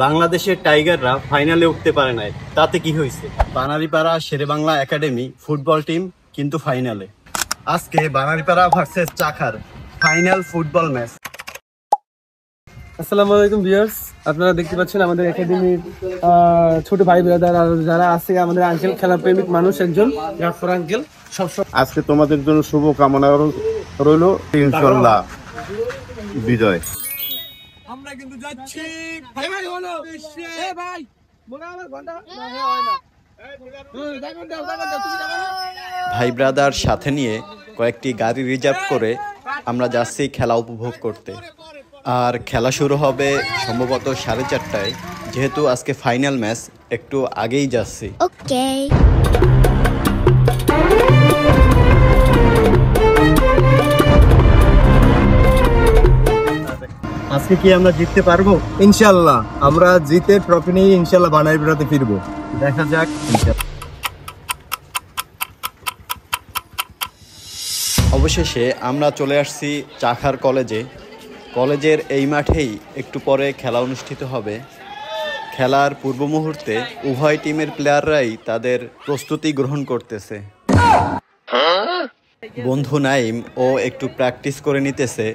বাংলাদেশের টাইগাররা ফাইনালে উঠতে পারে নাই, তাতে কি হয়েছে? Banaripara Sherebangla academy football team কিন্তু ফাইনালে। আজকে Banaripara versus Chakhar final football match. আসসালামু আলাইকুম ভিউয়ার্স, আপনারা দেখতে পাচ্ছেন আমাদের একাডেমির ছোট ভাই ব্রাদার আর যারা আছে আমাদের আঙ্কেল, খেলা প্রেমিক মানুষ একজন জাফর আঙ্কেল। সবসময় আজকে তোমাদের জন্য শুভ কামনা রইল, ইনশাআল্লাহ বিজয়। আমরা কিন্তু যাচ্ছি ফাইনাল হলো। এ ভাই মনে আমার ঘন্টা না হয় না। ভাই ব্রাদার সাথে নিয়ে কয়েকটি গাড়ি রিজার্ভ করে আমরা যাচ্ছি খেলা উপভোগ করতে। আর খেলা শুরু হবে সম্ভবত 4:30টায়, যেহেতু আজকে ফাইনাল ম্যাচ একটু আগেই যাচ্ছি। ওকে। আজকে কি আমরা জিততে পারবো? ইনশাআল্লাহ আমরা জিতে ট্রফি নিয়ে ইনশাআল্লাহ বানারীপাড়াতে ফিরবো। দেখা যাক। অবশেষে আমরা চলে আসছি চাখার কলেজে। কলেজের এই মাঠেই একটু পরে খেলা অনুষ্ঠিত হবে। খেলার পূর্ব মুহূর্তে উভয় টিমের প্লেয়াররাই তাদের প্রস্তুতি গ্রহণ করতেছে। বন্ধু নাইম ও একটু প্র্যাকটিস করে নিতেছে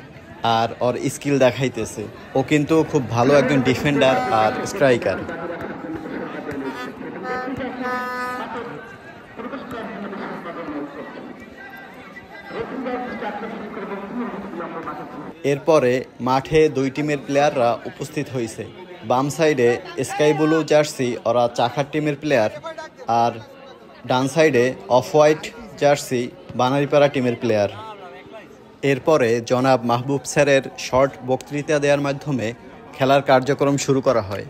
আর ওর স্কিল দেখাইতেছে। ও কিন্তু খুব ভালো একজন ডিফেন্ডার আর স্ট্রাইকার। এরপরে মাঠে দুই টিমের প্লেয়াররা উপস্থিত হয়েছে। বাম সাইডে স্কাই ব্লু জার্সি ওরা চাখার টিমের প্লেয়ার, আর ডান সাইডে অফ হোয়াইট জার্সি বানারীপাড়া টিমের প্লেয়ার। এরপরে জনাব মাহবুব স্যারের শর্ট বক্তৃতা দেওয়ার মাধ্যমে খেলার কার্যক্রম শুরু করা হয়।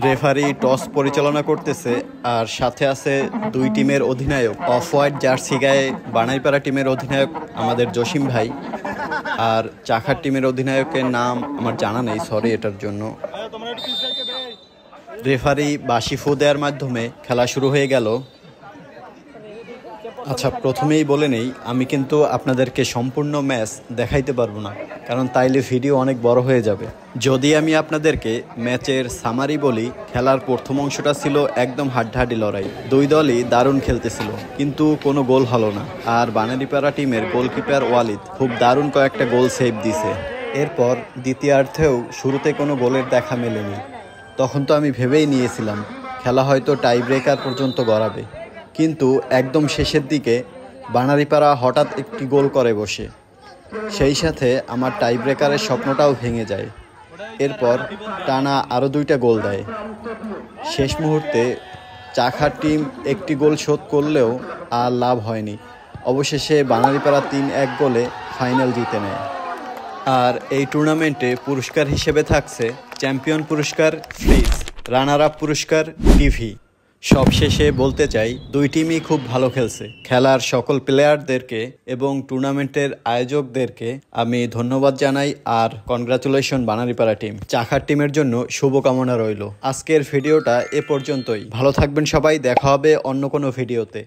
রেফারি টস পরিচালনা করতেছে, আর সাথে আছে দুই টিমের অধিনায়ক। অফ হোয়াইট জার্সি গায়ে বানারীপাড়া টিমের অধিনায়ক আমাদের জসিম ভাই, আর চাখার টিমের অধিনায়কের নাম আমার জানা নেই, সরি এটার জন্য। রেফারি বাঁশি ফু দেওয়ার মাধ্যমে খেলা শুরু হয়ে গেল। আচ্ছা, প্রথমেই বলে নেই, আমি কিন্তু আপনাদেরকে সম্পূর্ণ ম্যাচ দেখাইতে পারবো না, কারণ তাইলে ভিডিও অনেক বড় হয়ে যাবে। যদি আমি আপনাদেরকে ম্যাচের সামারি বলি, খেলার প্রথম অংশটা ছিল একদম হাড্ডাহাড্ডি লড়াই। দুই দলই দারুণ খেলতেছিল, কিন্তু কোনো গোল হলো না। আর বানারীপাড়া টিমের গোলকিপার ওয়ালিদ খুব দারুণ কয়েকটা গোল সেভ দিছে। এরপর দ্বিতীয়ার্ধেও শুরুতে কোনো গোলের দেখা মেলেনি। তখন তো আমি ভেবেই নিয়েছিলাম খেলা হয়তো টাই ব্রেকার পর্যন্ত গড়াবে, কিন্তু একদম শেষের দিকে বানারীপাড়া হঠাৎ একটি গোল করে বসে। সেই সাথে আমার টাই ব্রেকারের স্বপ্নটাও ভেঙে যায়। এরপর টানা আরও দুইটা গোল দেয়। শেষ মুহূর্তে চাখার টিম একটি গোল শোধ করলেও আর লাভ হয়নি। অবশেষে বানারীপাড়া 3-1 গোলে ফাইনাল জিতে নেয়। আর এই টুর্নামেন্টে পুরস্কার হিসেবে থাকছে চ্যাম্পিয়ন পুরস্কার ফ্রিজ, রানার আপ পুরস্কার টিভি। সবশেষে বলতে চাই, দুই টিমই খুব ভালো খেলছে। খেলার সকল প্লেয়ারদেরকে এবং টুর্নামেন্টের আয়োজকদেরকে আমি ধন্যবাদ জানাই, আর কনগ্রাচুলেশন বানারীপাড়া টিম। চাখার টিমের জন্য শুভকামনা রইল। আজকের ভিডিওটা এ পর্যন্তই। ভালো থাকবেন সবাই, দেখা হবে অন্য কোনো ভিডিওতে।